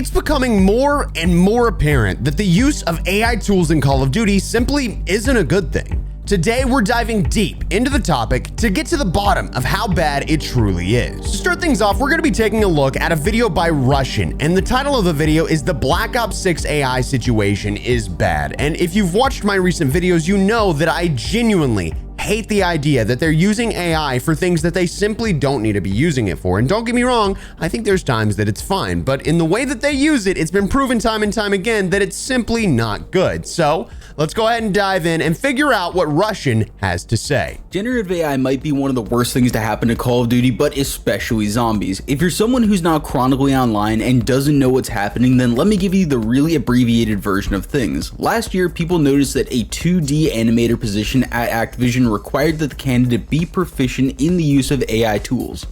It's becoming more and more apparent that the use of AI tools in Call of Duty simply isn't a good thing. Today, we're diving deep into the topic to get to the bottom of how bad it truly is. To start things off, we're going to be taking a look at a video by Russian, and the title of the video is "The Black Ops 6 AI Situation is Bad." And if you've watched my recent videos, you know that I genuinely hate the idea that they're using AI for things that they simply don't need to be using it for. And don't get me wrong, I think there's times that it's fine, but in the way that they use it, it's been proven time and time again that it's simply not good. So let's go ahead and dive in and figure out what Russian has to say. Generative AI might be one of the worst things to happen to Call of Duty, but especially zombies. If you're someone who's not chronically online and doesn't know what's happening, then let me give you the really abbreviated version of things. Last year, people noticed that a 2D animator position at Activision required that the candidate be proficient in the use of AI tools.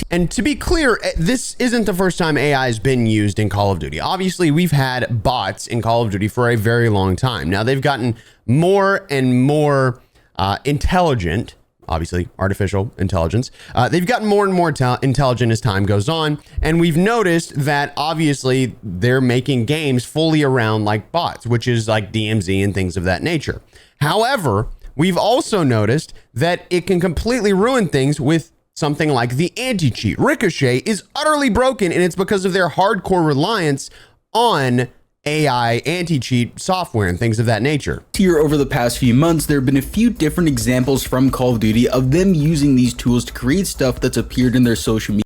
And to be clear, this isn't the first time AI has been used in Call of Duty. Obviously, we've had bots in Call of Duty for a very long time. Now, they've gotten more and more intelligent, obviously artificial intelligence. They've gotten more and more intelligent as time goes on. And we've noticed that obviously they're making games fully around like bots, which is like DMZ and things of that nature. However, we've also noticed that it can completely ruin things with something like the anti-cheat. Ricochet is utterly broken, and it's because of their hardcore reliance on AI anti-cheat software and things of that nature. Here over the past few months, there have been a few different examples from Call of Duty of them using these tools to create stuff that's appeared in their social media.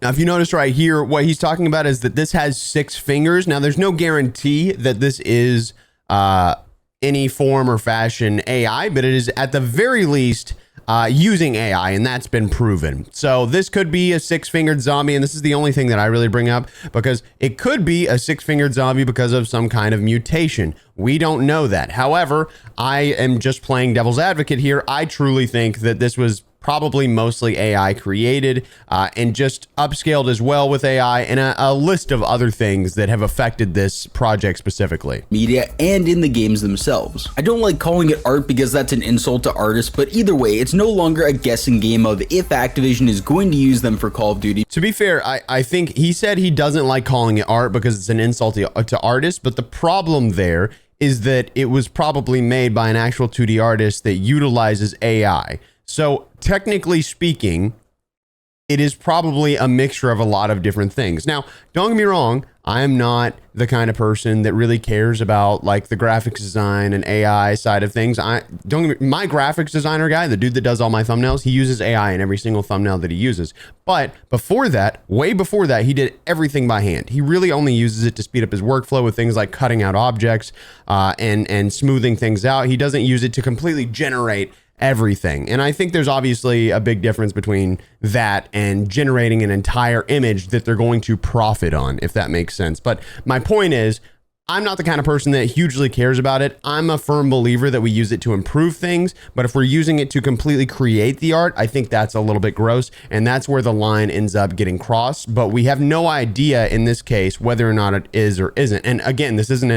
Now, if you notice right here, what he's talking about is that this has 6 fingers. Now, there's no guarantee that this is any form or fashion AI, but it is at the very least using AI, and that's been proven. So this could be a 6-fingered zombie, and this is the only thing that I really bring up because it could be a 6-fingered zombie because of some kind of mutation. We don't know that. However, I am just playing devil's advocate here. I truly think that this was probably mostly AI created and just upscaled as well with AI and a list of other things that have affected this project specifically. Media and in the games themselves. I don't like calling it art because that's an insult to artists, but either way, it's no longer a guessing game of if Activision is going to use them for Call of Duty. To be fair, I think he said he doesn't like calling it art because it's an insult to artists, but the problem there is that it was probably made by an actual 2D artist that utilizes AI. So technically speaking, it is probably a mixture of a lot of different things. Now, don't get me wrong, I am not the kind of person that really cares about like the graphics design and AI side of things. My graphics designer guy, the dude that does all my thumbnails, he uses AI in every single thumbnail that he uses. But before that, way before that, he did everything by hand. He really only uses it to speed up his workflow with things like cutting out objects and smoothing things out. He doesn't use it to completely generate everything. And I think there's obviously a big difference between that and generating an entire image that they're going to profit on, if that makes sense. But my point is, I'm not the kind of person that hugely cares about it. I'm a firm believer that we use it to improve things, but if we're using it to completely create the art, I think that's a little bit gross, and that's where the line ends up getting crossed. But we have no idea in this case whether or not it is or isn't. And again, this isn't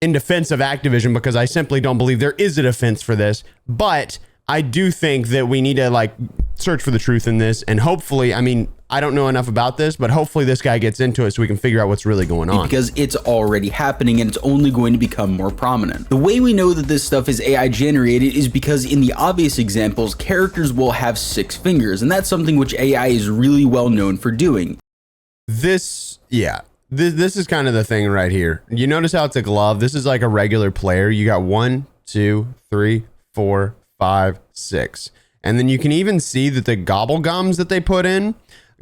in defense of Activision, because I simply don't believe there is a defense for this, but I do think that we need to like search for the truth in this, and hopefully, I mean, I don't know enough about this, but hopefully this guy gets into it so we can figure out what's really going on. Because it's already happening and it's only going to become more prominent. The way we know that this stuff is AI generated is because in the obvious examples, characters will have 6 fingers, and that's something which AI is really well known for doing. This is kind of the thing right here. You notice how it's a glove? This is like a regular player. You got 1, 2, 3, 4, 5, 6. And then you can even see that the gobble gums that they put in,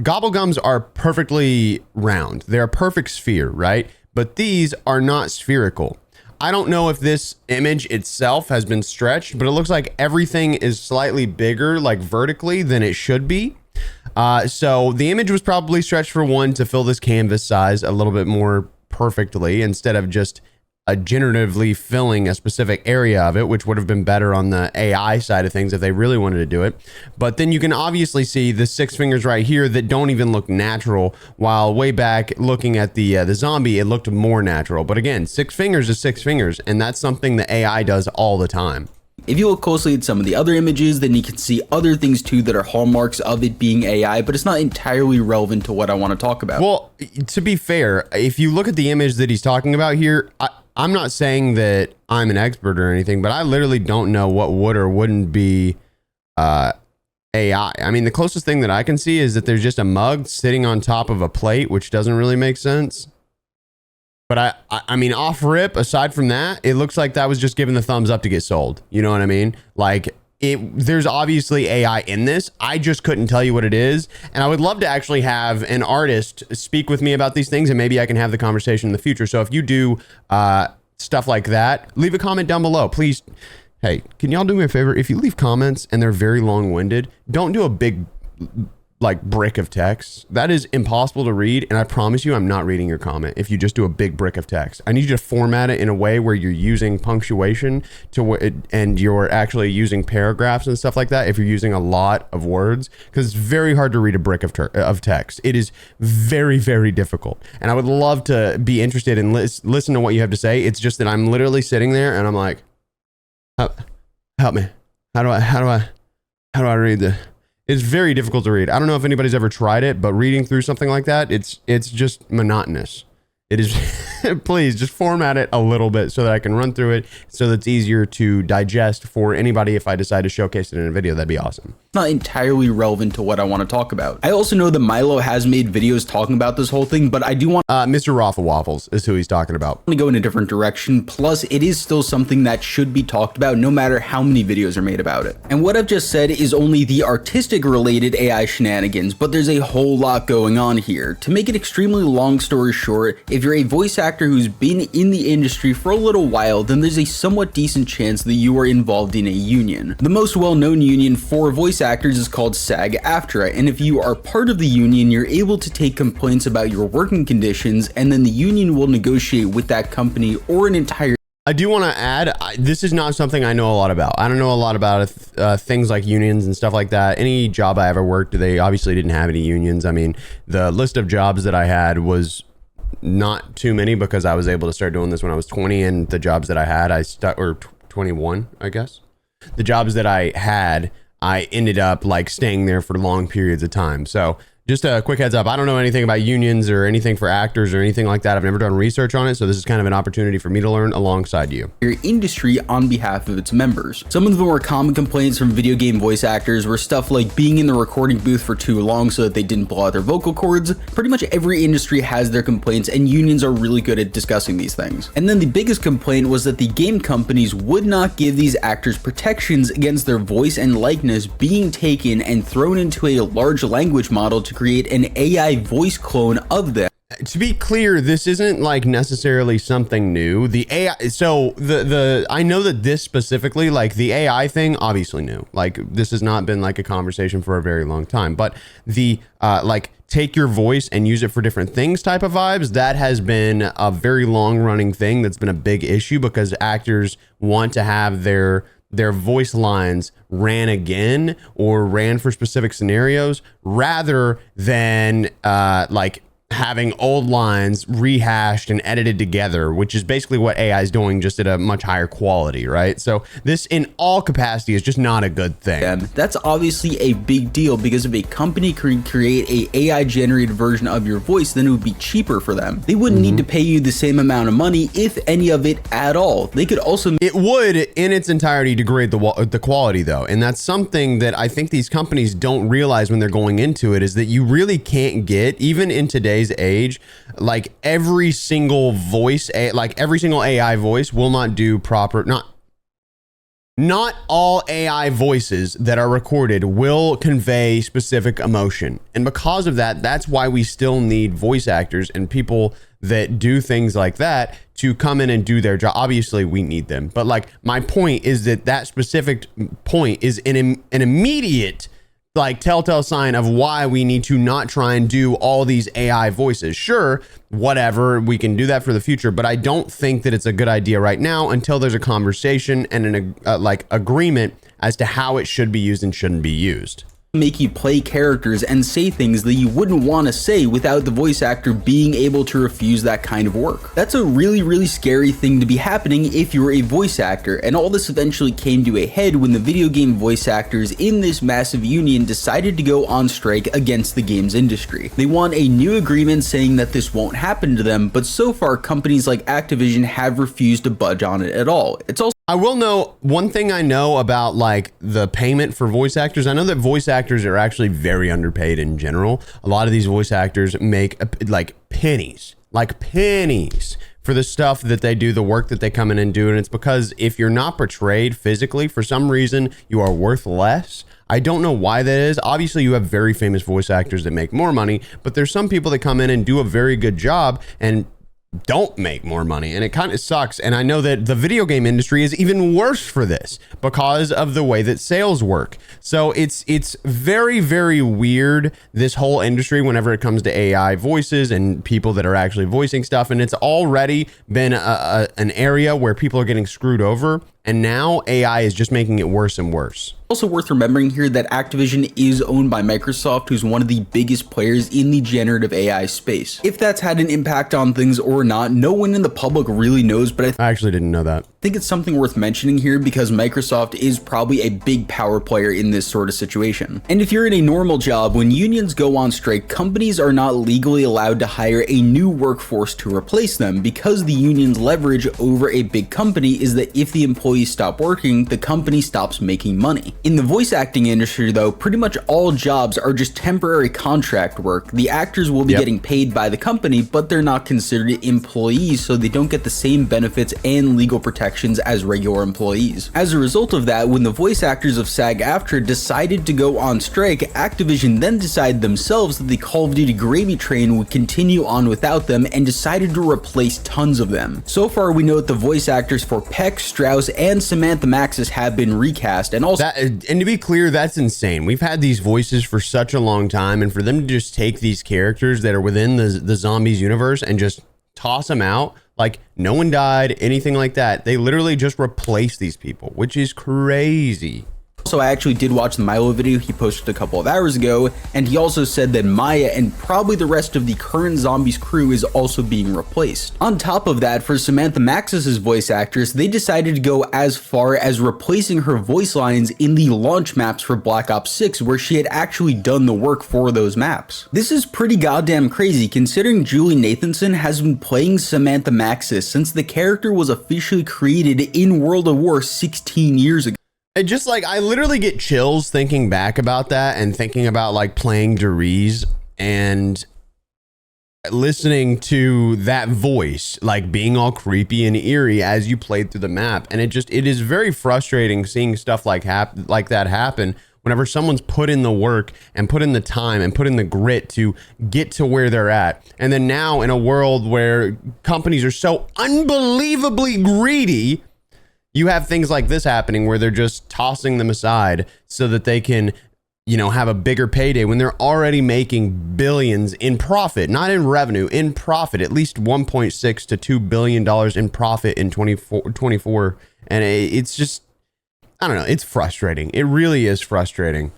gobble gums are perfectly round. They're a perfect sphere, right? But these are not spherical. I don't know if this image itself has been stretched, but it looks like everything is slightly bigger, like vertically, than it should be. So the image was probably stretched for one to fill this canvas size a little bit more perfectly instead of just generatively filling a specific area of it, which would have been better on the AI side of things if they really wanted to do it. But then you can obviously see the 6 fingers right here that don't even look natural, while way back looking at the zombie, it looked more natural. But again, 6 fingers is 6 fingers, and that's something the AI does all the time. If you look closely at some of the other images, then you can see other things too that are hallmarks of it being AI, but it's not entirely relevant to what I want to talk about. Well, to be fair, if you look at the image that he's talking about here, I'm not saying that I'm an expert or anything, but I literally don't know what would or wouldn't be AI. I mean, the closest thing that I can see is that there's just a mug sitting on top of a plate, which doesn't really make sense. But I mean, off rip, aside from that, it looks like that was just given the thumbs up to get sold. You know what I mean? Like, there's obviously AI in this. I just couldn't tell you what it is. And I would love to actually have an artist speak with me about these things, and maybe I can have the conversation in the future. So if you do stuff like that, leave a comment down below, please. Hey, can y'all do me a favor? If you leave comments and they're very long-winded, don't do a big like brick of text. That is impossible to read, and I promise you I'm not reading your comment if you just do a big brick of text. I need you to format it in a way where you're using punctuation and you're actually using paragraphs and stuff like that if you're using a lot of words, because it's very hard to read a brick of text. It is very, very difficult, and I would love to be interested in listen to what you have to say. It's just that I'm literally sitting there and I'm like, help me. How do I read this? It's very difficult to read. I don't know if anybody's ever tried it, but reading through something like that, it's just monotonous. It is. Please just format it a little bit so that I can run through it, so that it's easier to digest for anybody. If I decide to showcase it in a video, that'd be awesome. Not entirely relevant to what I want to talk about. I also know that Milo has made videos talking about this whole thing, but I do want Mr. Raffle Waffles is who he's talking about. To go in a different direction. Plus, it is still something that should be talked about no matter how many videos are made about it. And what I've just said is only the artistic related AI shenanigans, but there's a whole lot going on here. To make an extremely long story short, if you're a voice actor who's been in the industry for a little while, then there's a somewhat decent chance that you are involved in a union. The most well-known union for voice actors is called SAG-AFTRA, and if you are part of the union, you're able to take complaints about your working conditions, and then the union will negotiate with that company or an entire. I do want to add, this is not something I know a lot about. I don't know a lot about things like unions and stuff like that. Any job I ever worked, they obviously didn't have any unions. I mean, the list of jobs that I had was not too many, because I was able to start doing this when I was 20, and the jobs that I had, or 21, I guess. The jobs that I had, I ended up like staying there for long periods of time. So just a quick heads up, I don't know anything about unions or anything for actors or anything like that. I've never done research on it, so this is kind of an opportunity for me to learn alongside you. Your industry on behalf of its members. Some of the more common complaints from video game voice actors were stuff like being in the recording booth for too long so that they didn't blow out their vocal cords. Pretty much every industry has their complaints, and unions are really good at discussing these things. And then the biggest complaint was that the game companies would not give these actors protections against their voice and likeness being taken and thrown into a large language model to create an AI voice clone of them. To be clear, this isn't like necessarily something new. The AI, so I know that this specifically, like the AI thing, obviously new. Like this has not been like a conversation for a very long time, but the like take your voice and use it for different things type of vibes, that has been a very long running thing that's been a big issue, because actors want to have their voice lines ran again or ran for specific scenarios, rather than like having old lines rehashed and edited together, which is basically what AI is doing, just at a much higher quality, right? So this in all capacity is just not a good thing. And that's obviously a big deal, because if a company could create a AI generated version of your voice, then it would be cheaper for them. They wouldn't need to pay you the same amount of money, if any of it at all. They could also. It would in its entirety degrade the quality though. And that's something that I think these companies don't realize when they're going into it, is that you really can't get, even in today's age, like every single voice, like every single AI voice will not do proper, not all AI voices that are recorded will convey specific emotion. And because of that, that's why we still need voice actors and people that do things like that to come in and do their job. Obviously we need them, but like my point is that specific point is an immediate like telltale sign of why we need to not try and do all these AI voices. Sure, whatever, we can do that for the future, but I don't think that it's a good idea right now until there's a conversation and an like agreement as to how it should be used and shouldn't be used. make you play characters and say things that you wouldn't want to say without the voice actor being able to refuse that kind of work. That's a really scary thing to be happening if you're a voice actor, and all this eventually came to a head when the video game voice actors in this massive union decided to go on strike against the games industry. They want a new agreement saying that this won't happen to them, but so far companies like Activision have refused to budge on it at all. It's also I will know one thing I know about like the payment for voice actors. I know that voice actors are actually very underpaid in general. A lot of these voice actors make like pennies for the stuff that they do, the work that they come in and do. And it's because if you're not portrayed physically, for some reason, you are worth less. I don't know why that is. Obviously, you have very famous voice actors that make more money, but there's some people that come in and do a very good job and don't make more money, and it kind of sucks. And I know that the video game industry is even worse for this because of the way that sales work. So it's very weird, this whole industry, whenever it comes to AI voices and people that are actually voicing stuff. And it's already been an area where people are getting screwed over, and now AI is just making it worse and worse. Also worth remembering here that Activision is owned by Microsoft, who's one of the biggest players in the generative AI space. If that's had an impact on things or not, no one in the public really knows, but I actually didn't know that. I think it's something worth mentioning here because Microsoft is probably a big power player in this sort of situation. And if you're in a normal job, when unions go on strike, companies are not legally allowed to hire a new workforce to replace them because the union's leverage over a big company is that if the employees stop working, the company stops making money. In the voice acting industry though, pretty much all jobs are just temporary contract work. The actors will be getting paid by the company, but they're not considered employees, so they don't get the same benefits and legal protections as regular employees. As a result of that, when the voice actors of SAG-AFTRA decided to go on strike, Activision then decided themselves that the Call of Duty gravy train would continue on without them and decided to replace tons of them. So far, we know that the voice actors for Peck, Strauss, and Samantha Maxis have been recast, and also and to be clear, that's insane. We've had these voices for such a long time, and for them to just take these characters that are within the zombies universe and just toss them out, like no one died, anything like that. They literally just replaced these people, which is crazy. Also, I actually did watch the Milo video he posted a couple of hours ago, and he also said that Maya and probably the rest of the current Zombies crew is also being replaced. On top of that, for Samantha Maxis' voice actress, they decided to go as far as replacing her voice lines in the launch maps for Black Ops 6, where she had actually done the work for those maps. This is pretty goddamn crazy, considering Julie Nathanson has been playing Samantha Maxis since the character was officially created in World of War 16 years ago. It just like, I literally get chills thinking back about that and thinking about like playing Deriz and listening to that voice, like being all creepy and eerie as you played through the map. And it is very frustrating seeing stuff like that happen whenever someone's put in the work and put in the time and put in the grit to get to where they're at. And then now in a world where companies are so unbelievably greedy, you have things like this happening where they're just tossing them aside so that they can, you know, have a bigger payday when they're already making billions in profit, not in revenue, in profit, at least $1.6 to $2 billion in profit in 24. And it's just, I don't know, it's frustrating. It really is frustrating.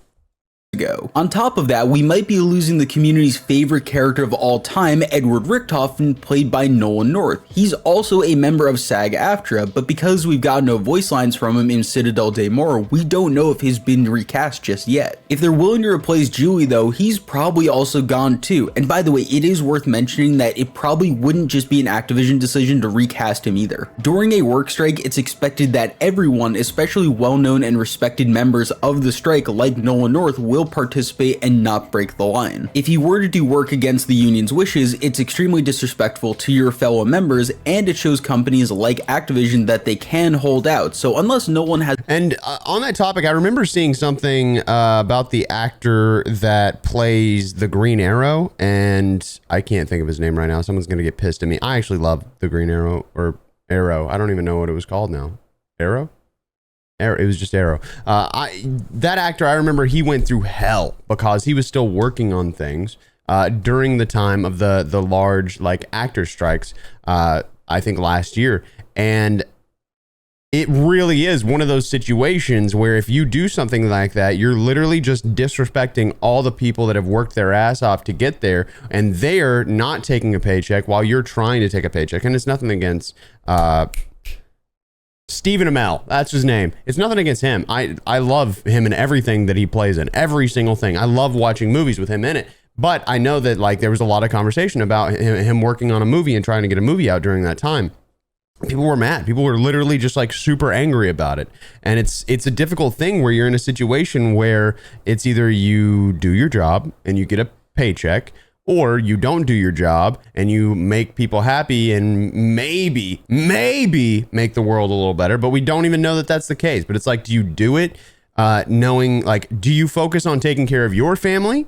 Ago. On top of that, we might be losing the community's favorite character of all time, Edward Richtofen, played by Nolan North. He's also a member of SAG-AFTRA, but because we've got no voice lines from him in Citadel Day More, we don't know if he's been recast just yet. If they're willing to replace Julie though, he's probably also gone too. And by the way, it is worth mentioning that it probably wouldn't just be an Activision decision to recast him either. During a work strike, it's expected that everyone, especially well-known and respected members of the strike like Nolan North, will participate and not break the line. If you were to do work against the union's wishes, it's extremely disrespectful to your fellow members, and it shows companies like Activision that they can hold out. So unless no one has... And on that topic, I remember seeing something about the actor that plays the Green Arrow, and I can't think of his name right now. Someone's going to get pissed at me. I actually love the Green Arrow, or Arrow. I don't even know what it was called now. Arrow? It was just Arrow. That actor, I remember he went through hell because he was still working on things during the time of the large like actor strikes, I think last year. And it really is one of those situations where if you do something like that, you're literally just disrespecting all the people that have worked their ass off to get there, and they're not taking a paycheck while you're trying to take a paycheck. And it's nothing against Stephen Amell, that's his name. It's nothing against him. I love him in everything that he plays in, every single thing. I love watching movies with him in it. But I know that like there was a lot of conversation about him working on a movie and trying to get a movie out during that time. People were mad. People were literally just like super angry about it. And it's a difficult thing where you're in a situation where it's either you do your job and you get a paycheck, or you don't do your job and you make people happy and maybe make the world a little better. But we don't even know that that's the case. But it's like, do you do it knowing, like, do you focus on taking care of your family,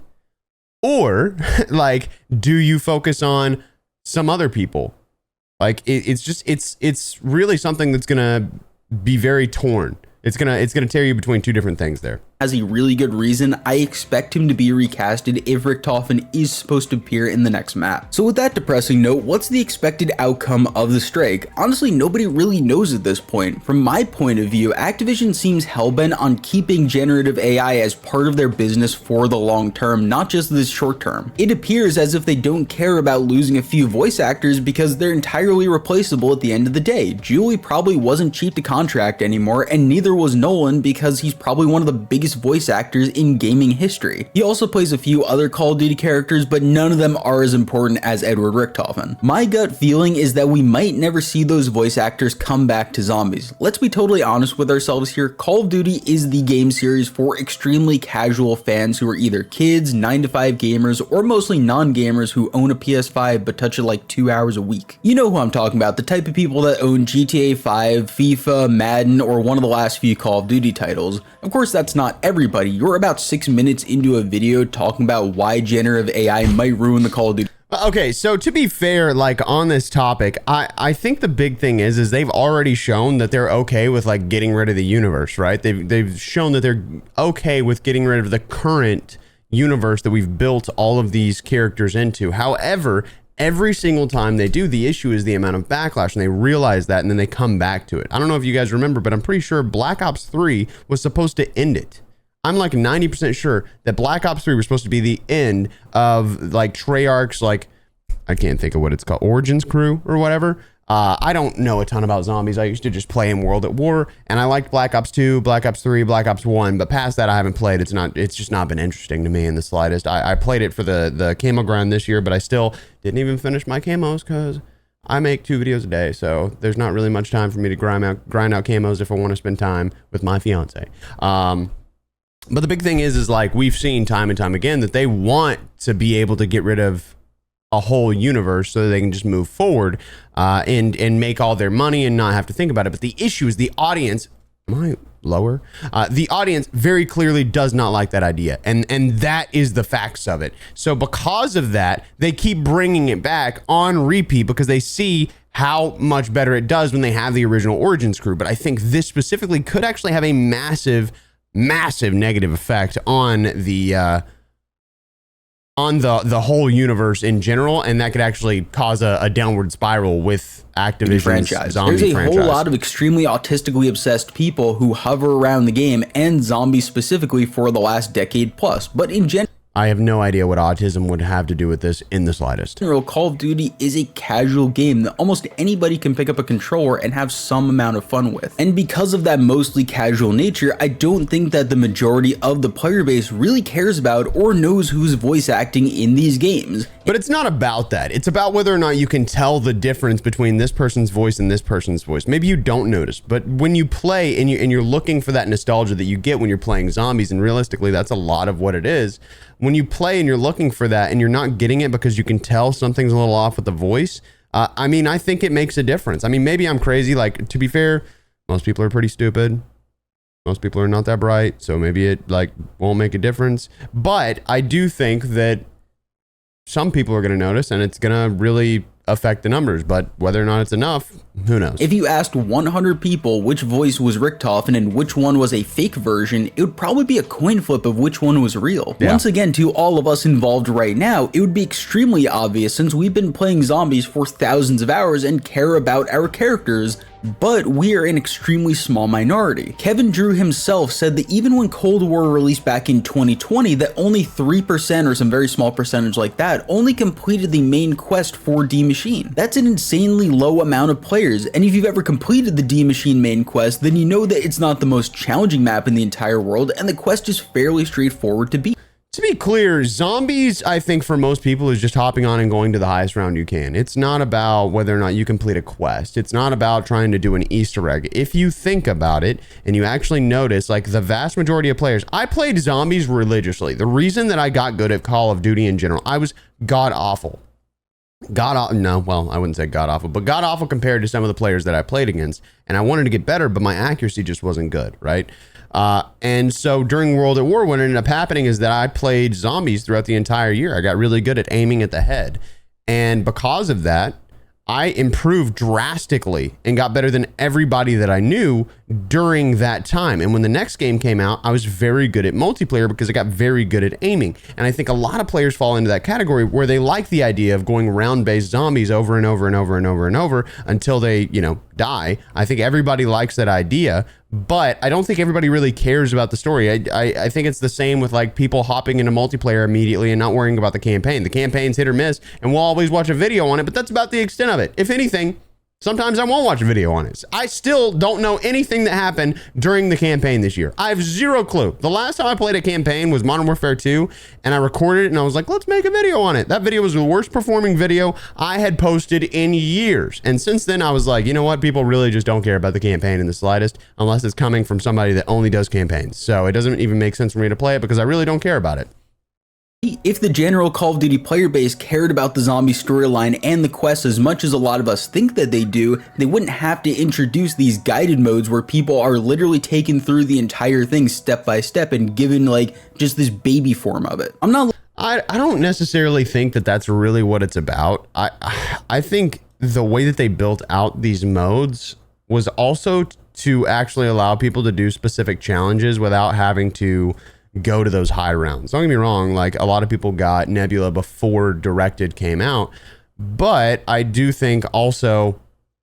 or like, do you focus on some other people? Like it's really something that's gonna be very torn. It's gonna tear you between two different things there. Has a really good reason. I expect him to be recasted if Richtofen is supposed to appear in the next map. So with that depressing note, what's the expected outcome of the strike? Honestly, nobody really knows at this point. From my point of view, Activision seems hellbent on keeping generative AI as part of their business for the long term, not just this short term. It appears as if they don't care about losing a few voice actors because they're entirely replaceable at the end of the day. Julie probably wasn't cheap to contract anymore, and neither was Nolan because he's probably one of the biggest voice actors in gaming history. He also plays a few other Call of Duty characters, but none of them are as important as Edward Richtofen. My gut feeling is that we might never see those voice actors come back to zombies. Let's be totally honest with ourselves here. Call of Duty is the game series for extremely casual fans who are either kids, 9-to-5 gamers, or mostly non-gamers who own a PS5 but touch it like 2 hours a week. You know who I'm talking about, the type of people that own GTA 5, FIFA, Madden, or one of the last few Call of Duty titles. Of course, that's not everybody. You're about 6 minutes into a video talking about why generative AI might ruin the Call of Duty. Okay, so to be fair, like on this topic, I think the big thing is they've already shown that they're okay with like getting rid of the universe, right? They've shown that they're okay with getting rid of the current universe that we've built all of these characters into. However, every single time they do, the issue is the amount of backlash, and they realize that, and then they come back to it. I don't know if you guys remember, but I'm pretty sure Black Ops 3 was supposed to end it. I'm like 90% sure that Black Ops 3 was supposed to be the end of like Treyarch's, like, I can't think of what it's called, Origins crew or whatever. I don't know a ton about zombies. I used to just play in World at War, and I liked Black Ops 2, Black Ops 3, Black Ops 1, but past that I haven't played. It's just not been interesting to me in the slightest. I played it for the camo grind this year, but I still didn't even finish my camos because I make 2 videos a day, so there's not really much time for me to grind out camos if I want to spend time with my fiance. But the big thing is like we've seen time and time again that they want to be able to get rid of a whole universe so that they can just move forward and make all their money and not have to think about it. But the issue is the audience. Am I lower? The audience very clearly does not like that idea, and that is the facts of it. So because of that, they keep bringing it back on repeat because they see how much better it does when they have the original Origins crew. But I think this specifically could actually have a massive negative effect on the whole universe in general, and that could actually cause a downward spiral with Activision's franchise. zombie There's a franchise. whole lot of extremely autistically obsessed people who hover around the game and zombies specifically for the last decade plus, but in general, I have no idea what autism would have to do with this in the slightest. Call of Duty is a casual game that almost anybody can pick up a controller and have some amount of fun with. And because of that mostly casual nature, I don't think that the majority of the player base really cares about or knows who's voice acting in these games. But it's not about that. It's about whether or not you can tell the difference between this person's voice and this person's voice. Maybe you don't notice, but when you play and you're looking for that nostalgia that you get when you're playing zombies, and realistically, that's a lot of what it is. When you play and you're looking for that and you're not getting it because you can tell something's a little off with the voice, I mean, I think it makes a difference. I mean, maybe I'm crazy. Like, to be fair, most people are pretty stupid. Most people are not that bright, so maybe it like won't make a difference. But I do think that some people are going to notice, and it's going to really affect the numbers, but whether or not it's enough, who knows? If you asked 100 people which voice was Richtofen and which one was a fake version, it would probably be a coin flip of which one was real. Yeah. Once again, to all of us involved right now, it would be extremely obvious since we've been playing zombies for thousands of hours and care about our characters but we are an extremely small minority. Kevin Drew himself said that even when Cold War released back in 2020, that only 3% or some very small percentage like that only completed the main quest for D Machine. That's an insanely low amount of players, and if you've ever completed the D Machine main quest, then you know that it's not the most challenging map in the entire world, and the quest is fairly straightforward to beat. To be clear, zombies, I think for most people is just hopping on and going to the highest round you can. It's not about whether or not you complete a quest. It's not about trying to do an Easter egg. If you think about it and you actually notice, like the vast majority of players, I played zombies religiously. The reason that I got good at Call of Duty in general, I was god awful. No, well, I wouldn't say god awful, but god awful compared to some of the players that I played against. And I wanted to get better, but my accuracy just wasn't good, right? And so during World at War, what ended up happening is that I played zombies throughout the entire year. I got really good at aiming at the head. And because of that, I improved drastically and got better than everybody that I knew during that time. And when the next game came out, I was very good at multiplayer because I got very good at aiming. And I think a lot of players fall into that category where they like the idea of going round-based zombies over and over and over and over and over until they, die. I think everybody likes that idea, but I don't think everybody really cares about the story. I think it's the same with like people hopping into multiplayer immediately and not worrying about the campaign. The campaign's hit or miss, and we'll always watch a video on it, but that's about the extent of it. If anything, sometimes I won't watch a video on it. I still don't know anything that happened during the campaign this year. I have zero clue. The last time I played a campaign was Modern Warfare 2, and I recorded it, and I was like, let's make a video on it. That video was the worst performing video I had posted in years. And since then, I was like, you know what? People really just don't care about the campaign in the slightest, unless it's coming from somebody that only does campaigns. So it doesn't even make sense for me to play it because I really don't care about it. If the general Call of Duty player base cared about the zombie storyline and the quests as much as a lot of us think that they do, they wouldn't have to introduce these guided modes where people are literally taken through the entire thing step by step and given like just this baby form of it. I don't necessarily think that that's really what it's about. I think the way that they built out these modes was also to actually allow people to do specific challenges without having to go to those high rounds. Don't get me wrong, like a lot of people got Nebula before Directed came out, but I do think also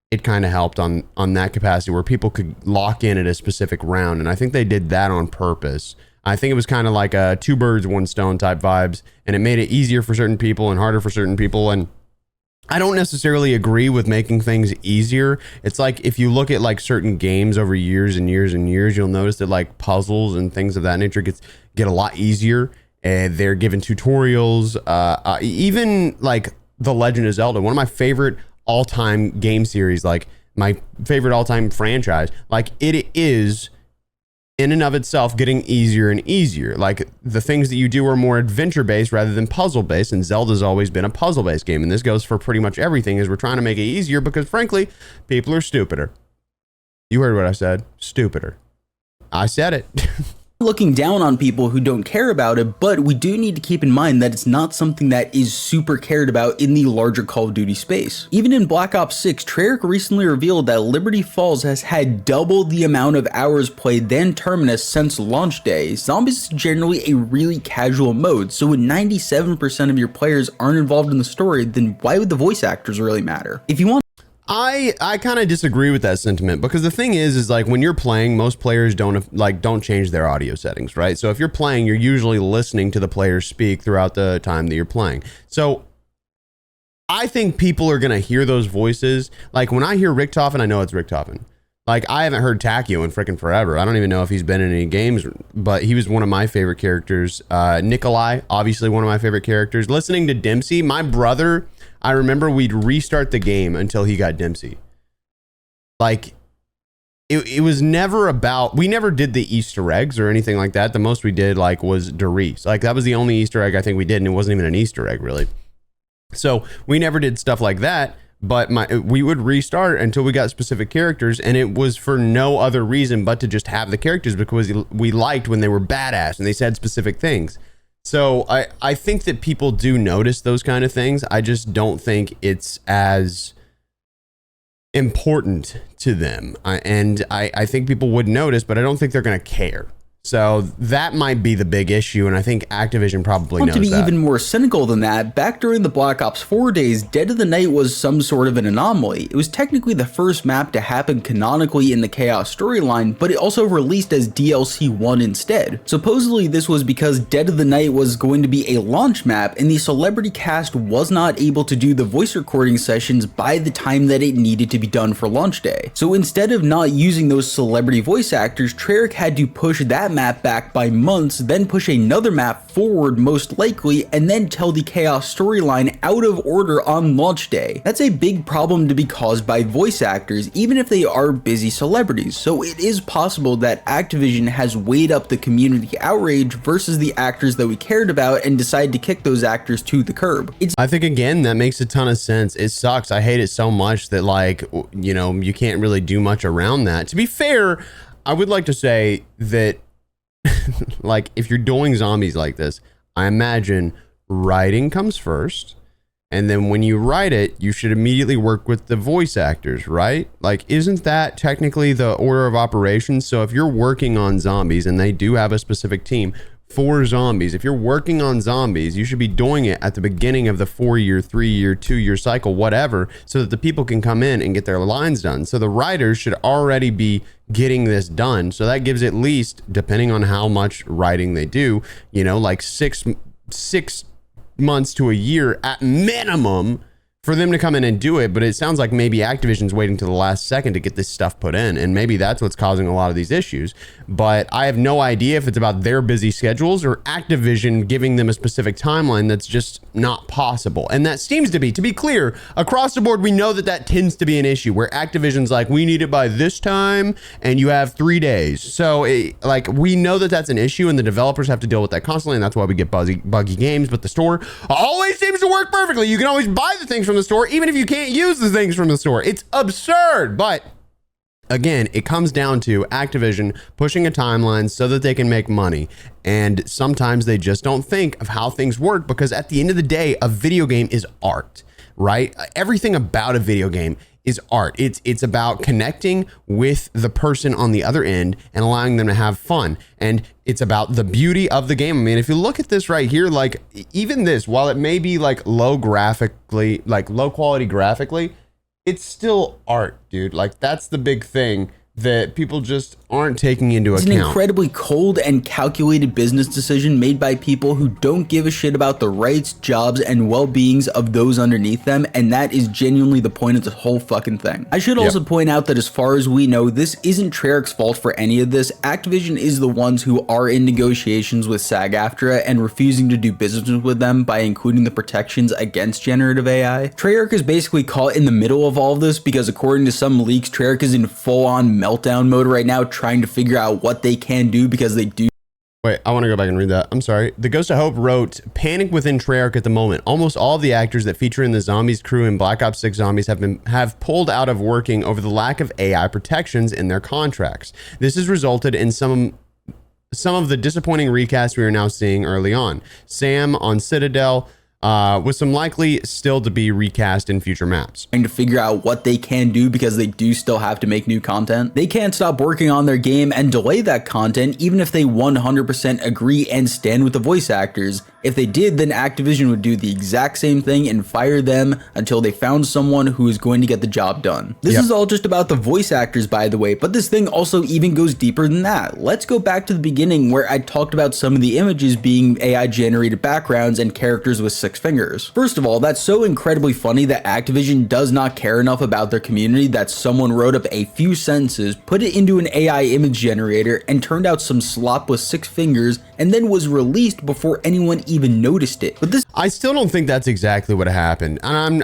it kind of helped on that capacity where people could lock in at a specific round, and I think they did that on purpose. I think it was kind of like a two birds, one stone type vibes, and it made it easier for certain people and harder for certain people. And I don't necessarily agree with making things easier. It's like if you look at like certain games over years and years and years, you'll notice that like puzzles and things of that nature get a lot easier, and they're given tutorials. Even like The Legend of Zelda, one of my favorite all-time game series, like my favorite all-time franchise, like it is in and of itself getting easier and easier. Like the things that you do are more adventure based rather than puzzle based, and Zelda's always been a puzzle based game, and this goes for pretty much everything, is we're trying to make it easier because frankly people are stupider. You heard what I said, stupider. I said it. Looking down on people who don't care about it, but we do need to keep in mind that it's not something that is super cared about in the larger Call of Duty space. Even in Black Ops 6, Treyarch recently revealed that Liberty Falls has had double the amount of hours played than Terminus since launch day. Zombies is generally a really casual mode, so when 97% of your players aren't involved in the story, then why would the voice actors really matter? If you want I kind of disagree with that sentiment, because the thing is like when you're playing, most players don't change their audio settings, right? So if you're playing, you're usually listening to the players speak throughout the time that you're playing. So I think people are going to hear those voices. Like when I hear Richtofen, I know it's Richtofen. Like I haven't heard Takio in freaking forever. I don't even know if he's been in any games, but he was one of my favorite characters. Nikolai, obviously one of my favorite characters. Listening to Dempsey, my brother, I remember we'd restart the game until he got Dempsey. Like it was never about, we never did the Easter eggs or anything like that. The most we did like was Doris. Like that was the only Easter egg I think we did, and it wasn't even an Easter egg really. So we never did stuff like that, but we would restart until we got specific characters, and it was for no other reason but to just have the characters because we liked when they were badass and they said specific things. So I think that people do notice those kind of things. I just don't think it's as important to them. I think people would notice, but I don't think they're going to care. So that might be the big issue, and I think Activision probably knows that. To be even more cynical than that, back during the Black Ops 4 days, Dead of the Night was some sort of an anomaly. It was technically the first map to happen canonically in the Chaos storyline, but it also released as DLC 1 instead. Supposedly this was because Dead of the Night was going to be a launch map, and the celebrity cast was not able to do the voice recording sessions by the time that it needed to be done for launch day. So instead of not using those celebrity voice actors, Treyarch had to push that map back by months, then push another map forward most likely, and then tell the Chaos storyline out of order on launch day. That's a big problem to be caused by voice actors, even if they are busy celebrities. So it is possible that Activision has weighed up the community outrage versus the actors that we cared about and decided to kick those actors to the curb. I think again that makes a ton of sense. It sucks. I hate it so much that, like, you know, you can't really do much around that. To be fair, I would like to say that like, if you're doing zombies like this, I imagine writing comes first, and then when you write it, you should immediately work with the voice actors, right? Like, isn't that technically the order of operations? So if you're working on zombies, and they do have a specific team for zombies, if you're working on zombies, you should be doing it at the beginning of the 4-year, 3-year, 2-year cycle, whatever, so that the people can come in and get their lines done. So the writers should already be getting this done. So that gives at least, depending on how much writing they do, you know, like six months to a year at minimum for them to come in and do it. But it sounds like maybe Activision's waiting to the last second to get this stuff put in, and maybe that's what's causing a lot of these issues. But I have no idea if it's about their busy schedules or Activision giving them a specific timeline that's just not possible. And that seems to be clear, across the board, we know that that tends to be an issue where Activision's like, we need it by this time, and you have 3 days. So like, we know that that's an issue, and the developers have to deal with that constantly, and that's why we get buggy games. But the store always seems to work perfectly. You can always buy the things from the store, even if you can't use the things from the store. It's absurd. But again, it comes down to Activision pushing a timeline so that they can make money. And sometimes they just don't think of how things work, because at the end of the day, a video game is art, right? Everything about a video game is art. It's about connecting with the person on the other end and allowing them to have fun. And it's about the beauty of the game. I mean, if you look at this right here, like, even this, while it may be like low quality graphically, it's still art, dude. Like, that's the big thing that people just aren't taking into account. It's an incredibly cold and calculated business decision made by people who don't give a shit about the rights, jobs, and well-beings of those underneath them, and that is genuinely the point of this whole fucking thing. I should also point out that as far as we know, this isn't Treyarch's fault for any of this. Activision is the ones who are in negotiations with SAG-AFTRA and refusing to do business with them by including the protections against generative AI. Treyarch is basically caught in the middle of all of this because, according to some leaks, Treyarch is in full-on meltdown mode right now, trying to figure out what they can do because they do. Wait, I want to go back and read that. I'm sorry. The Ghost of Hope wrote, panic within Treyarch at the moment. Almost all of the actors that feature in the Zombies crew in Black Ops 6 Zombies have pulled out of working over the lack of AI protections in their contracts. This has resulted in some of the disappointing recasts we are now seeing early on. Sam on Citadel, with some likely still to be recast in future maps. Trying to figure out what they can do because they do still have to make new content. They can't stop working on their game and delay that content even if they 100% agree and stand with the voice actors. If they did, then Activision would do the exact same thing and fire them until they found someone who is going to get the job done. This is all just about the voice actors, by the way, but this thing also even goes deeper than that. Let's go back to the beginning where I talked about some of the images being AI generated backgrounds and characters with 6 fingers. First of all, that's so incredibly funny that Activision does not care enough about their community that someone wrote up a few sentences, put it into an AI image generator, and turned out some slop with 6 fingers, and then was released before anyone even noticed it. But this, I still don't think that's exactly what happened. And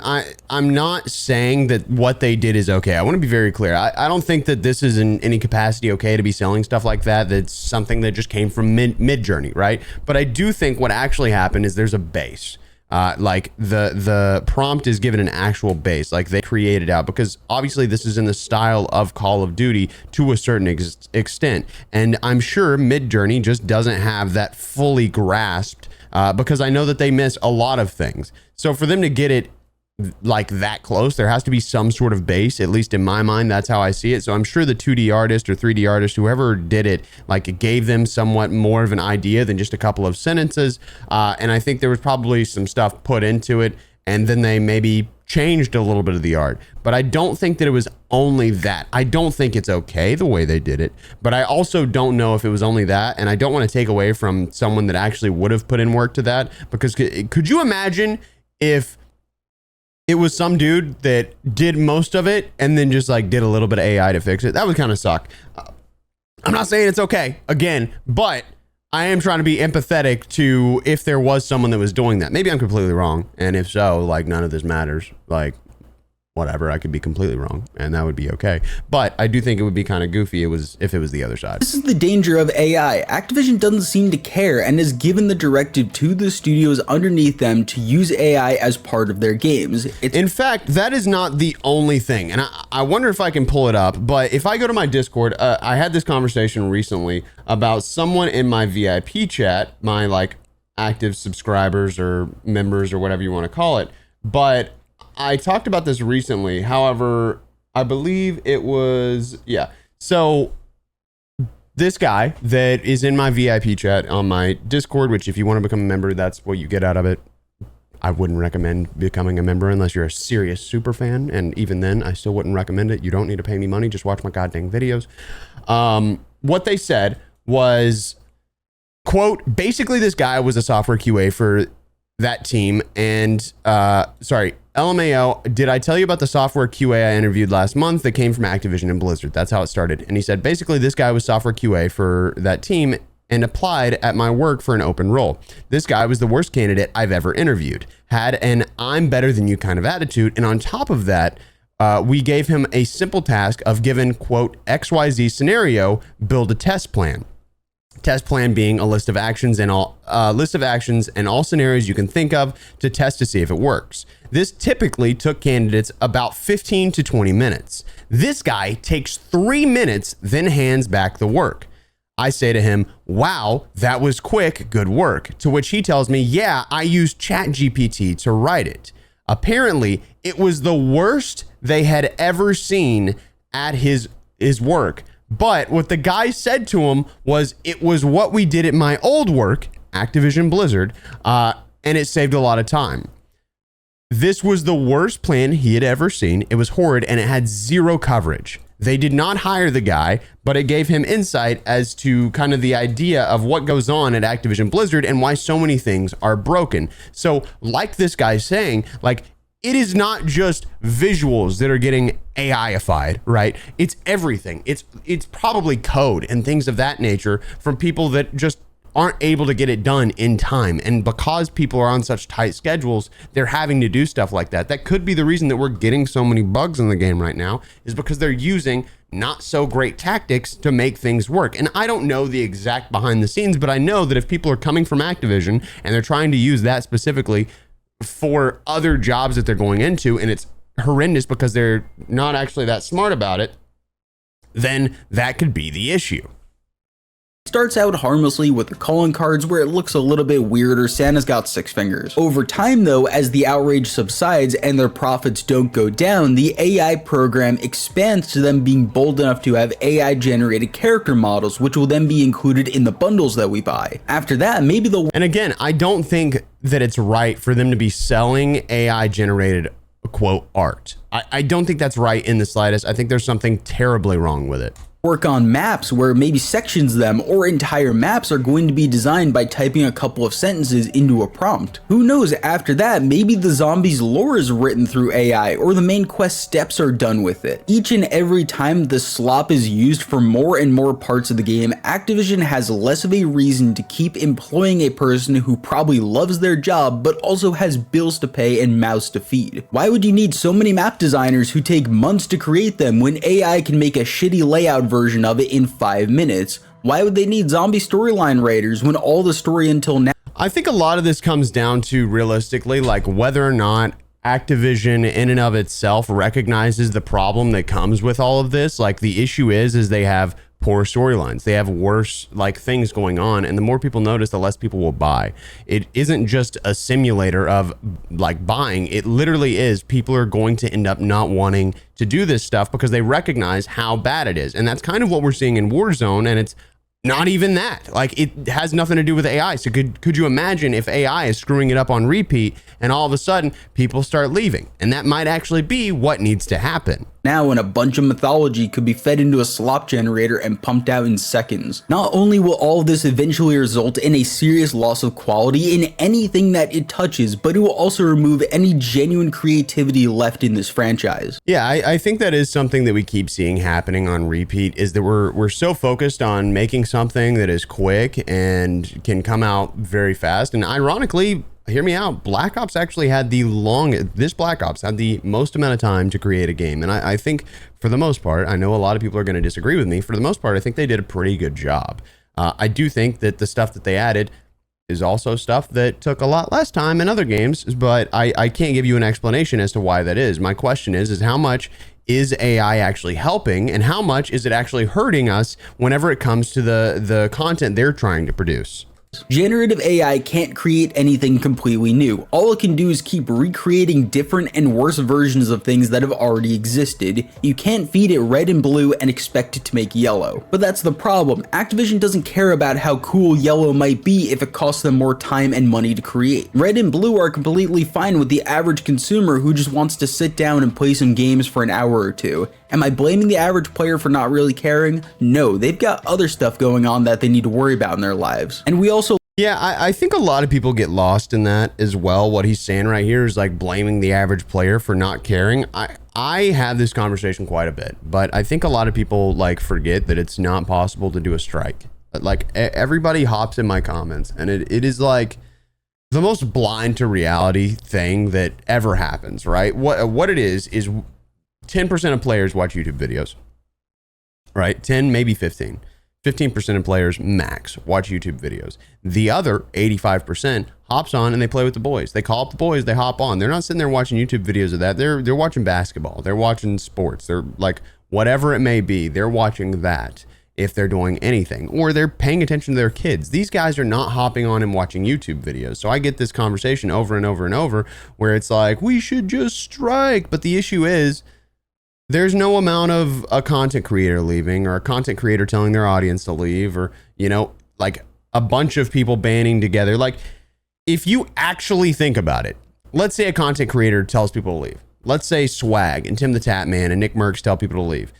I'm not saying that what they did is okay. I want to be very clear. I don't think that this is in any capacity okay to be selling stuff like that. That's something that just came from Midjourney, right? But I do think what actually happened is there's a base. Like the prompt is given an actual base, like they created out, because obviously this is in the style of Call of Duty to a certain extent. And I'm sure Midjourney just doesn't have that fully grasped, because I know that they miss a lot of things. So for them to get it like that close. There has to be some sort of base, at least in my mind. That's how I see it. So I'm sure the 2D artist or 3D artist, whoever did it, like it gave them somewhat more of an idea than just a couple of sentences. And I think there was probably some stuff put into it, and then they maybe changed a little bit of the art. But I don't think that it was only that. I don't think it's okay the way they did it, but I also don't know if it was only that. And I don't want to take away from someone that actually would have put in work to that, because could you imagine if it was some dude that did most of it and then just like did a little bit of AI to fix it? That would kind of suck. I'm not saying it's okay again, but I am trying to be empathetic to if there was someone that was doing that. Maybe I'm completely wrong. And if so, like none of this matters. Like whatever, I could be completely wrong and that would be okay. But I do think it would be kind of goofy if it was the other side. This is the danger of AI. Activision doesn't seem to care and has given the directive to the studios underneath them to use AI as part of their games. In fact, that is not the only thing. And I wonder if I can pull it up, but if I go to my Discord, I had this conversation recently about someone in my VIP chat, my like active subscribers or members or whatever you want to call it. But I talked about this recently. However, I believe it was, yeah. So this guy that is in my VIP chat on my Discord, which if you want to become a member, that's what you get out of it. I wouldn't recommend becoming a member unless you're a serious super fan. And even then, I still wouldn't recommend it. You don't need to pay me money. Just watch my goddamn videos. What they said was, quote, basically this guy was a software QA for that team. And LMAO, did I tell you about the software QA I interviewed last month that came from Activision and Blizzard? That's how it started. And he said, basically, this guy was software QA for that team and applied at my work for an open role. This guy was the worst candidate I've ever interviewed, had an I'm better than you kind of attitude. And on top of that, we gave him a simple task of given, quote, XYZ scenario, build a test plan. Test plan being a list of actions and all scenarios you can think of to test to see if it works. This typically took candidates about 15 to 20 minutes. This guy takes 3 minutes, then hands back the work. I say to him, wow, that was quick, good work. To which he tells me, yeah, I used ChatGPT to write it. Apparently, it was the worst they had ever seen at his work. But what the guy said to him was, it was what we did at my old work, Activision Blizzard, and it saved a lot of time. This was the worst plan he had ever seen. It was horrid and it had zero coverage. They did not hire the guy, but it gave him insight as to kind of the idea of what goes on at Activision Blizzard and why so many things are broken. So like this guy saying, like, it is not just visuals that are getting AI-ified, right? It's everything. It's probably code and things of that nature from people that just aren't able to get it done in time. And because people are on such tight schedules, they're having to do stuff like that. That could be the reason that we're getting so many bugs in the game right now, is because they're using not so great tactics to make things work. And I don't know the exact behind the scenes, but I know that if people are coming from Activision and they're trying to use that specifically for other jobs that they're going into, and it's horrendous because they're not actually that smart about it, then that could be the issue. Starts out harmlessly with the calling cards where it looks a little bit weird or Santa's got 6 fingers. Over time though, as the outrage subsides and their profits don't go down, the AI program expands to them being bold enough to have AI generated character models, which will then be included in the bundles that we buy. After that, maybe they'll... And again, I don't think that it's right for them to be selling AI generated, quote, art. I don't think that's right in the slightest. I think there's something terribly wrong with it. Work on maps where maybe sections of them or entire maps are going to be designed by typing a couple of sentences into a prompt. Who knows, after that, maybe the zombies lore is written through AI or the main quest steps are done with it. Each and every time the slop is used for more and more parts of the game, Activision has less of a reason to keep employing a person who probably loves their job but also has bills to pay and mouths to feed. Why would you need so many map designers who take months to create them when AI can make a shitty layout version of it in 5 minutes? Why would they need zombie storyline writers when all the story until now... I think a lot of this comes down to realistically, like whether or not Activision in and of itself recognizes the problem that comes with all of this. Like the issue is they have poor storylines. They have worse like things going on, and the more people notice, the less people will buy. It isn't just a simulator of like buying. It literally is. People are going to end up not wanting to do this stuff because they recognize how bad it is. And that's kind of what we're seeing in Warzone, and it's not even that. Like, it has nothing to do with AI. So could you imagine if AI is screwing it up on repeat and all of a sudden people start leaving? And that might actually be what needs to happen. Now, when a bunch of mythology could be fed into a slop generator and pumped out in seconds. Not only will all of this eventually result in a serious loss of quality in anything that it touches, but it will also remove any genuine creativity left in this franchise. Yeah, I think that is something that we keep seeing happening on repeat, is that we're so focused on making something that is quick and can come out very fast. And ironically, hear me out, Black Ops actually had this Black Ops had the most amount of time to create a game. And I think for the most part, I know a lot of people are going to disagree with me. For the most part, I think they did a pretty good job. I do think that the stuff that they added is also stuff that took a lot less time in other games, but I can't give you an explanation as to why that is. My question is how much is AI actually helping, and how much is it actually hurting us whenever it comes to the content they're trying to produce? Generative AI can't create anything completely new. All it can do is keep recreating different and worse versions of things that have already existed. You can't feed it red and blue and expect it to make yellow. But that's the problem. Activision doesn't care about how cool yellow might be if it costs them more time and money to create. Red and blue are completely fine with the average consumer who just wants to sit down and play some games for an hour or two. Am I blaming the average player for not really caring? No, they've got other stuff going on that they need to worry about in their lives. And we also... Yeah, I think a lot of people get lost in that as well. What he's saying right here is like blaming the average player for not caring. I have this conversation quite a bit, but I think a lot of people like forget that it's not possible to do a strike. Like everybody hops in my comments, and it is like the most blind to reality thing that ever happens, right? What it is 10% of players watch YouTube videos, right? 10, maybe 15. 15% of players max watch YouTube videos. The other 85% hops on and they play with the boys. They call up the boys, they hop on. They're not sitting there watching YouTube videos of that. They're watching basketball. They're watching sports. They're like, whatever it may be, they're watching that if they're doing anything, or they're paying attention to their kids. These guys are not hopping on and watching YouTube videos. So I get this conversation over and over and over where it's like, we should just strike. But the issue is, there's no amount of a content creator leaving, or a content creator telling their audience to leave, or, you know, like a bunch of people banding together. Like, if you actually think about it, let's say a content creator tells people to leave. Let's say Swag and Tim the Tap Man and Nick Merckx tell people to leave.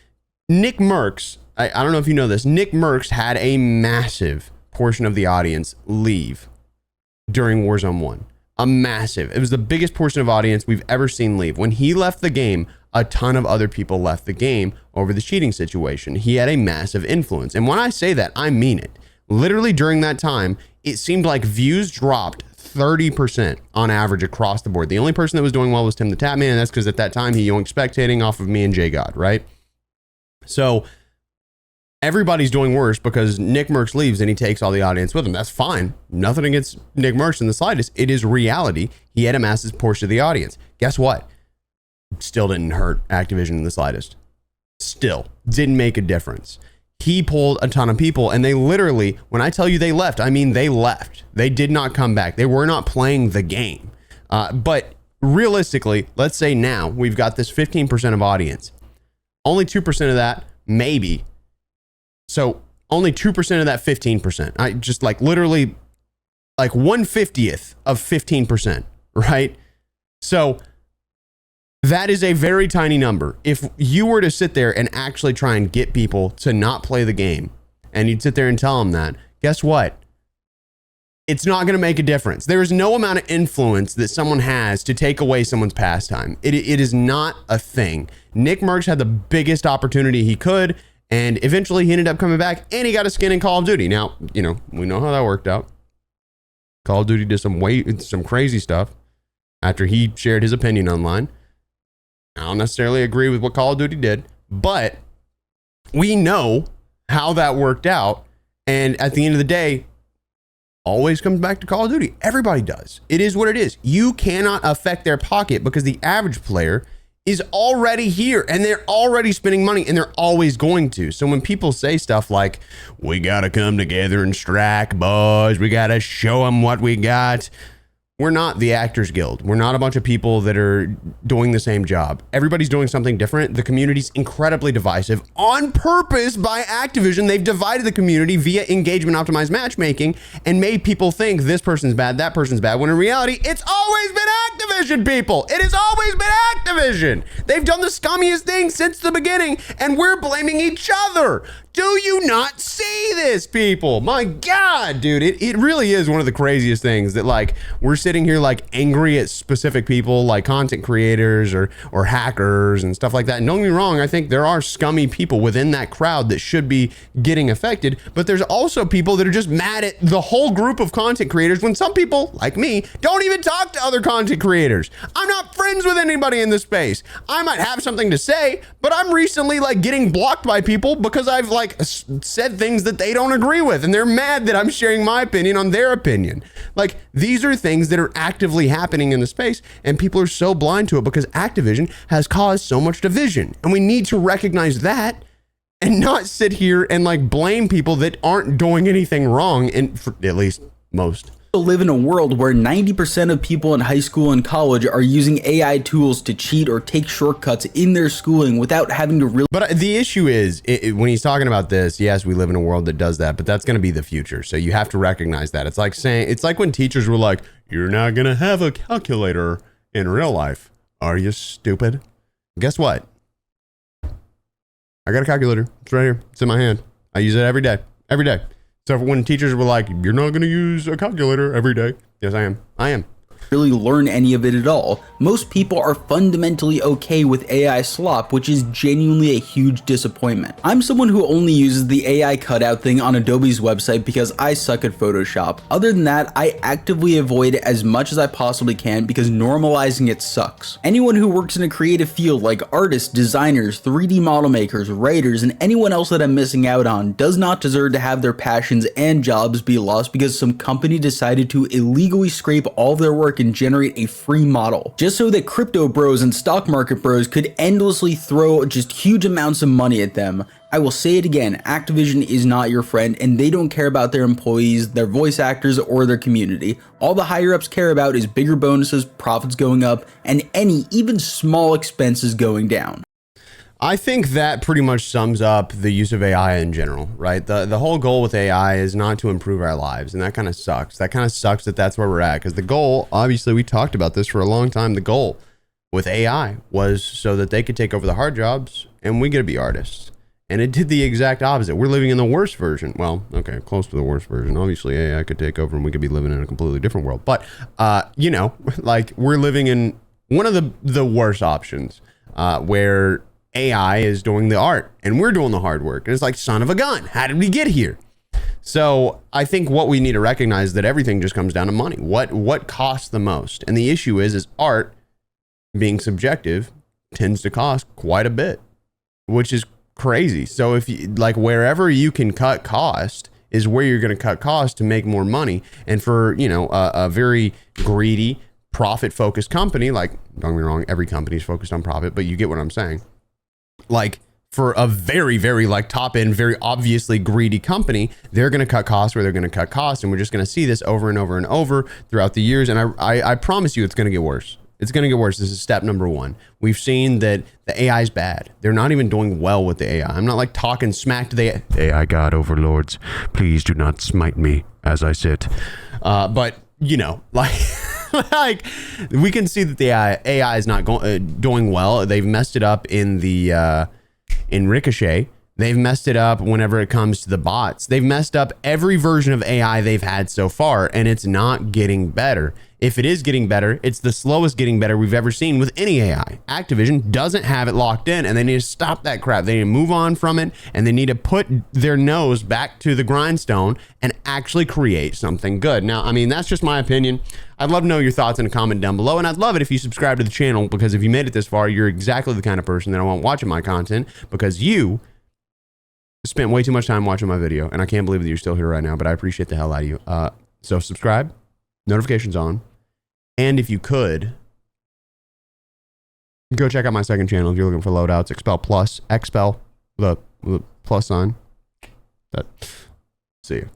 Nick Merckx, I don't know if you know this, Nick Merckx had a massive portion of the audience leave during Warzone 1. It was the biggest portion of audience we've ever seen leave. When he left the game, a ton of other people left the game over the cheating situation. He had a massive influence. And when I say that, I mean it. Literally during that time, it seemed like views dropped 30% on average across the board. The only person that was doing well was Tim the Tap Man, and that's because at that time he yoinked spectating off of me and J God, right? So everybody's doing worse because Nick Merckx leaves and he takes all the audience with him. That's fine. Nothing against Nick Merckx in the slightest. It is reality. He had a massive portion of the audience. Guess what? Still didn't hurt Activision in the slightest. Still didn't make a difference. He pulled a ton of people, and they literally, when I tell you they left, I mean they left. They did not come back. They were not playing the game. But realistically, let's say now we've got this 15% of audience. Only 2% of that, maybe. So only 2% of that 15%. I just like literally like 1/50th of 15%, right? So that is a very tiny number. If you were to sit there and actually try and get people to not play the game, and you'd sit there and tell them that, guess what? It's not going to make a difference. There is no amount of influence that someone has to take away someone's pastime. It is not a thing. Nick Merckx had the biggest opportunity he could, and eventually he ended up coming back, and he got a skin in Call of Duty. Now, you know, we know how that worked out. Call of Duty did some crazy stuff after he shared his opinion online. I don't necessarily agree with what Call of Duty did, but we know how that worked out. And at the end of the day, always comes back to Call of Duty. Everybody does. It is what it is. You cannot affect their pocket because the average player is already here, and they're already spending money, and they're always going to. So when people say stuff like, we gotta come together and strike, boys, we gotta show them what we got. We're not the Actors Guild. We're not a bunch of people that are doing the same job. Everybody's doing something different. The community's incredibly divisive on purpose by Activision. They've divided the community via engagement optimized matchmaking and made people think this person's bad, that person's bad, when in reality, it's always been Activision, people. It has always been Activision. They've done the scummiest thing since the beginning, and we're blaming each other. Do you not see this, people? My God, dude, it really is one of the craziest things that, like, we're sitting here like angry at specific people like content creators or hackers and stuff like that. And don't get me wrong, I think there are scummy people within that crowd that should be getting affected, but there's also people that are just mad at the whole group of content creators when some people, like me, don't even talk to other content creators. I'm not friends with anybody in this space. I might have something to say, but I'm recently like getting blocked by people because I've like said things that they don't agree with, and they're mad that I'm sharing my opinion on their opinion. Like, these are things that are actively happening in the space, and people are so blind to it because Activision has caused so much division, and we need to recognize that and not sit here and like blame people that aren't doing anything wrong, and at least most. Live in a world where 90% of people in high school and college are using AI tools to cheat or take shortcuts in their schooling without having to really. But the issue is, when he's talking about this, yes, we live in a world that does that, but that's going to be the future. So you have to recognize that. It's like saying, it's like when teachers were like, you're not going to have a calculator in real life. Are you stupid? Guess what? I got a calculator. It's right here. It's in my hand. I use it every day. Every day. So when teachers were like, you're not going to use a calculator every day. Yes, I am. I am. Really learn any of it at all. Most people are fundamentally okay with AI slop, which is genuinely a huge disappointment. I'm someone who only uses the AI cutout thing on Adobe's website because I suck at Photoshop. Other than that, I actively avoid it as much as I possibly can because normalizing it sucks. Anyone who works in a creative field like artists, designers, 3D model makers, writers, and anyone else that I'm missing out on does not deserve to have their passions and jobs be lost because some company decided to illegally scrape all their work and generate a free model, just so that crypto bros and stock market bros could endlessly throw just huge amounts of money at them. I will say it again, Activision is not your friend, and they don't care about their employees, their voice actors, or their community. All the higher ups care about is bigger bonuses, profits going up, and any even small expenses going down. I think that pretty much sums up the use of AI in general, right? The whole goal with AI is not to improve our lives, and that kind of sucks. That kind of sucks that that's where we're at, because the goal, obviously we talked about this for a long time, the goal with AI was so that they could take over the hard jobs and we get to be artists. And it did the exact opposite. We're living in the worst version. Well, okay, close to the worst version. Obviously AI could take over and we could be living in a completely different world. But, you know, like we're living in one of the worst options where AI is doing the art and we're doing the hard work. And it's like, son of a gun, how did we get here? So I think what we need to recognize that everything just comes down to money. What costs the most? And the issue is art being subjective tends to cost quite a bit, which is crazy. So if you like, wherever you can cut cost is where you're going to cut cost to make more money. And for, you know, a very greedy profit focused company, like, don't get me wrong, every company is focused on profit, but you get what I'm saying. Like for a very, very like top end, very obviously greedy company, they're going to cut costs where they're going to cut costs. And we're just going to see this over and over and over throughout the years. And I promise you it's going to get worse. It's going to get worse. This is step number one. We've seen that the AI is bad. They're not even doing well with the AI. I'm not like talking smack to the AI God overlords. Please do not smite me as I sit. But you know, like, like we can see that the AI is not doing well. They've messed it up in the in Ricochet. They've messed it up whenever it comes to the bots. They've messed up every version of AI they've had so far, and it's not getting better. If it is getting better, it's the slowest getting better we've ever seen with any AI. Activision doesn't have it locked in, and they need to stop that crap. They need to move on from it, and they need to put their nose back to the grindstone and actually create something good. Now, I mean, that's just my opinion. I'd love to know your thoughts in a comment down below, and I'd love it if you subscribe to the channel, because if you made it this far, you're exactly the kind of person that I want watching my content, because you spent way too much time watching my video, and I can't believe that you're still here right now, but I appreciate the hell out of you. So subscribe, notifications on, and if you could, Go check out my second channel if you're looking for loadouts. Expel Plus. Expel. The plus sign. That. See you.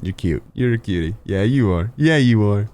You're cute. You're a cutie. Yeah, you are. Yeah, you are.